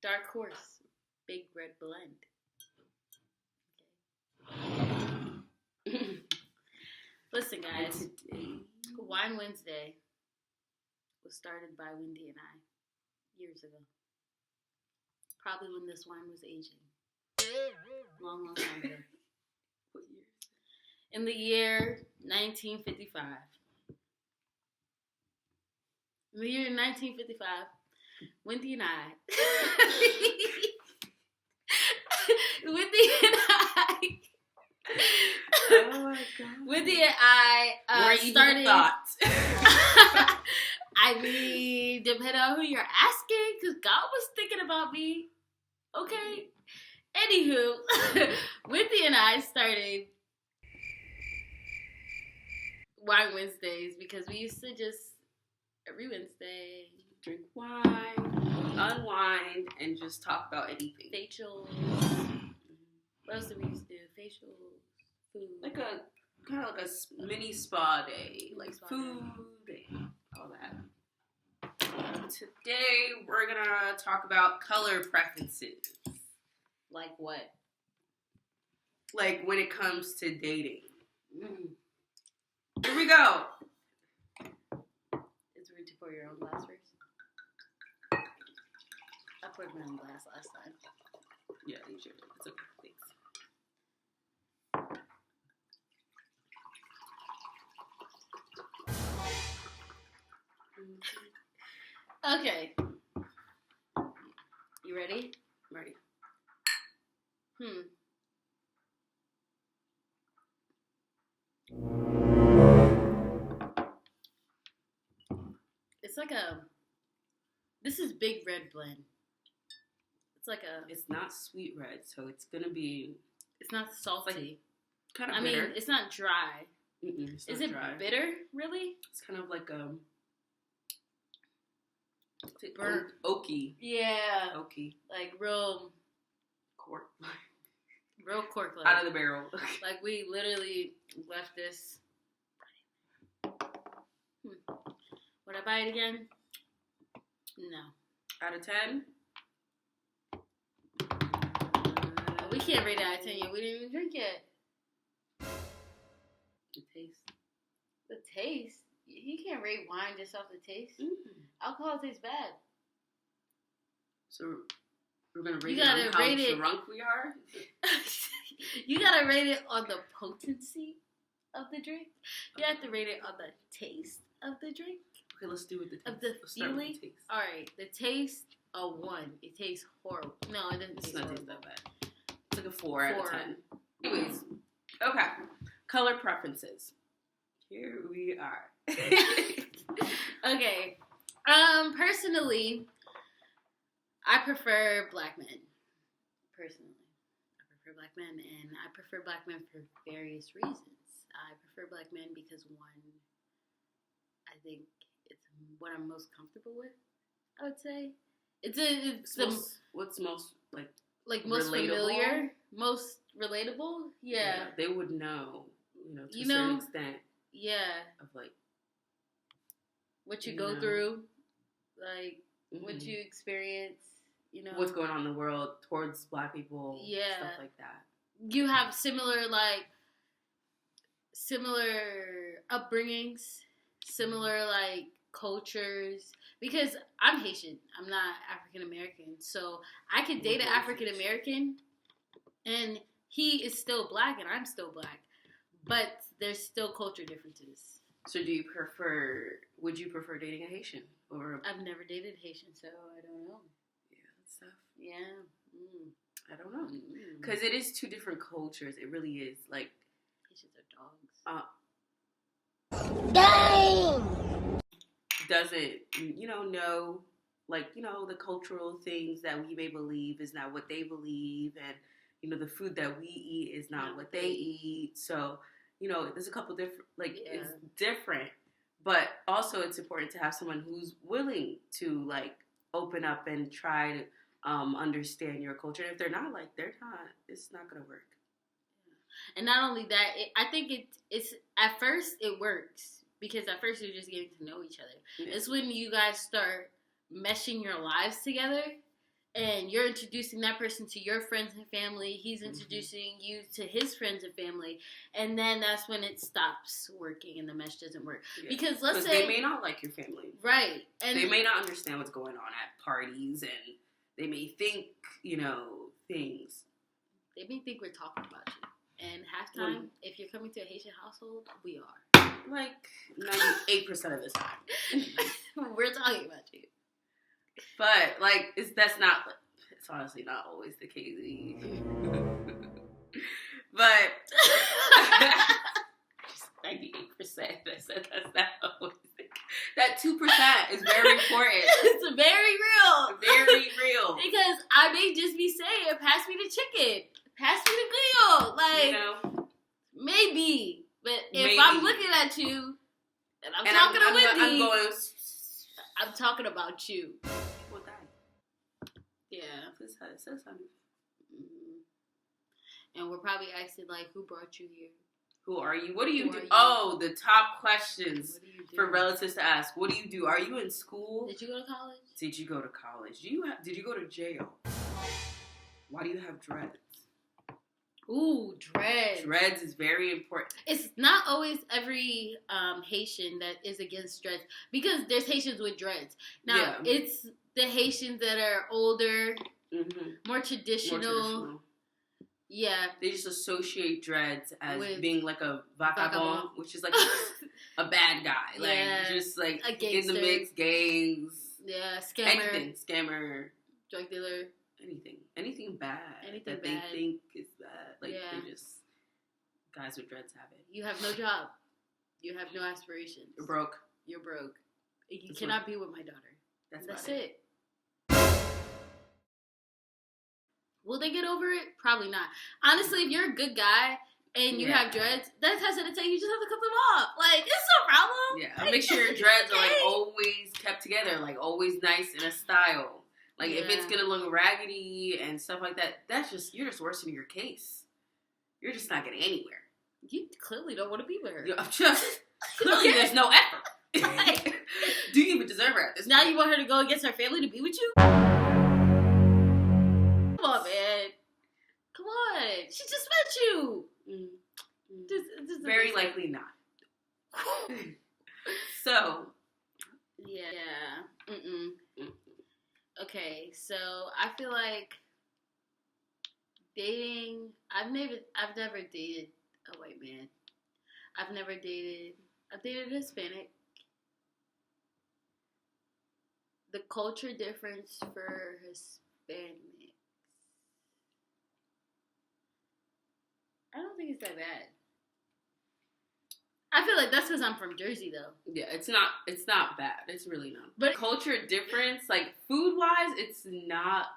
Dark Horse, Big Red Blend. Okay. Listen, guys. Wine Wednesday was started by Wendy and I years ago. Probably when this wine was aging. Long time ago. What year? In the year 1955. In the year 1955, Wendy and I. Wendy and I. Oh my God. Wendy and I started. Thoughts. I mean, depending on who you're asking, because God was thinking about me. Okay. Anywho, Wendy and I started Wine Wednesdays because we used to just every Wednesday drink wine, unwind, and just talk about anything. Facials. What else did we used to do? Facials, food. Like a kind of like a mini spa day, like Spa food and all that. Today we're gonna talk about color preferences. Like what? Like when it comes to dating. Mm. Here we go. It's rude to pour your own glass first. I poured my own glass last time. Yeah, you should. It's okay. Thanks. Okay. You ready? I'm ready. It's like a. This is Big Red Blend. It's like a. It's not sweet red, so it's gonna be. It's not salty. Kind of I bitter. mean, it's not dry. It's is not it dry. bitter? Really? It's kind of like Burnt. Oaky. Yeah. Oaky. Like real Cork. cork. Like, Out of the barrel. Like we literally left this. Would I buy it again? No. Out of 10? We can't rate it out of 10 yet. We didn't even drink yet. The taste. The taste? You can't rate wine just off the taste. Mm-hmm. Alcohol tastes bad. So we're gonna rate You it gotta on how rate it- drunk we are. You gotta rate it on the potency of the drink. You have to rate it on the taste of the drink. Okay, let's do it. Of the Let's start with feeling. the taste. All right, the taste a 1. It tastes horrible. No, it doesn't It's taste not horrible. that bad. It's like a 4 out of 4. 10. Anyways, okay. Color preferences. Here we are. Okay. Personally, I prefer black men. Personally, I prefer black men, and I prefer black men for various reasons. I prefer black men because, one, I think it's what I'm most comfortable with. I would say What's most like most relatable? familiar, most relatable. Yeah. They would know, to a You certain know? extent Yeah. of like What you You go know. through, like what mhm. you experience. What's going on in the world towards black people, Yeah. stuff like that. You have similar upbringings, similar cultures. Because I'm Haitian, I'm not African American, so I could date an African American, and he is still black, and I'm still black, but there's still culture differences. So would you prefer dating a Haitian or? I've never dated Haitian, so I don't know. Yeah, that's tough. Yeah. I don't know. Because it is 2 different cultures. It really is. Like, Haitians are dogs. Dang! doesn't, know, the cultural things that we may believe is not what they believe. And, the food that we eat is not what they eat. So, there's a couple different, it's different. But also it's important to have someone who's willing to, open up and try to understand your culture. And if they're not, it's not going to work. And not only that, I think it's at first it works because at first you're just getting to know each other. Yeah. It's when you guys start meshing your lives together and you're introducing that person to your friends and family. He's introducing you to his friends and family, and then that's when it stops working and the mesh doesn't work. Yeah. Because let's say they may not like your family, right? And they may not understand what's going on at parties, and they may think, things. They may think we're talking about you. And halftime, if you're coming to a Haitian household, we are. Like 98% of the time, we're talking about you. But it's honestly not always the case. But 98%. That's not always the case. That 2% is very important. It's very real. Very real. Because I may just be saying, pass me the chicken, pass me the grill, maybe. But if I'm looking at you and I'm talking to Wendy, I'm talking about you. What that? Yeah. It says something. And we're probably asking, who brought you here? Who are you? What do you do? Oh, the top questions for relatives to ask. What do you do? Are you in school? Did you go to college? Did you go to college? Did you go to jail? Why do you have dreads? Ooh, dreads. Dreads is very important. It's not always every Haitian that is against dreads, because there's Haitians with dreads. Now, it's the Haitians that are older, more traditional. Yeah. They just associate dreads as being like a vagabond, which is like a bad guy. Just like a gangster. In the mix, gangs. Yeah, scammer. Anything. Scammer. Drug dealer. Anything bad. Anything that bad. They think is bad. They just, guys with dreads have it. You have no job. You have no aspirations. You're broke. You cannot be with my daughter. That's it. Will they get over it? Probably not. Honestly, if you're a good guy and you have dreads, that has to tell you just have to cut them off. It's no problem. Yeah, make sure your dreads are always kept together, always nice in a style. If it's gonna look raggedy and stuff like that, you're just worsening your case. You're just not getting anywhere. You clearly don't want to be with her. Clearly there's no effort. Do you even deserve her at this point? Now you want her to go against her family to be with you? Come on, man. Come on. She just met you. This very likely not. So. Yeah. Okay, so I feel like dating. I've never dated a white man. I've dated a Hispanic. The culture difference for Hispanics, I don't think it's that bad. I feel like that's because I'm from Jersey, though. Yeah, it's not bad. It's really not. But culture difference, food-wise, it's not,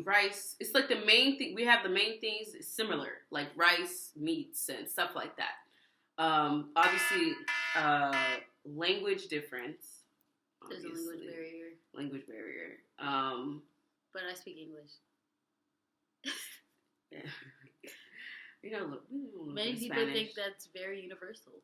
rice. It's the main thing. We have the main things similar, like rice, meats, and stuff like that. Obviously, language difference. There's a language barrier. But I speak English. Yeah. Many people think that's very universal.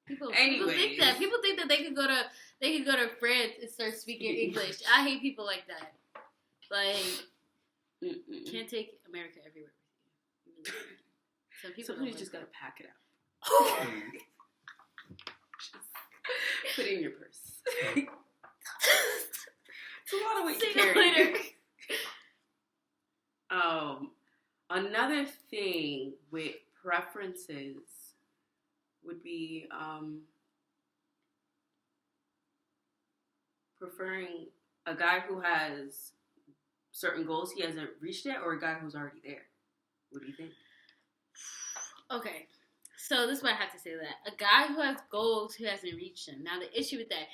People think that. People think that they could go to France and start speaking English. I hate people like that. Can't take America everywhere with you. Some people sometimes you just gotta pack it out. Put it in your purse. It's a lot of weight to carry. Another thing with preferences would be preferring a guy who has certain goals he hasn't reached yet, or a guy who's already there. What do you think? Okay. So this is what I have to say to that. A guy who has goals who hasn't reached them. Now the issue with that,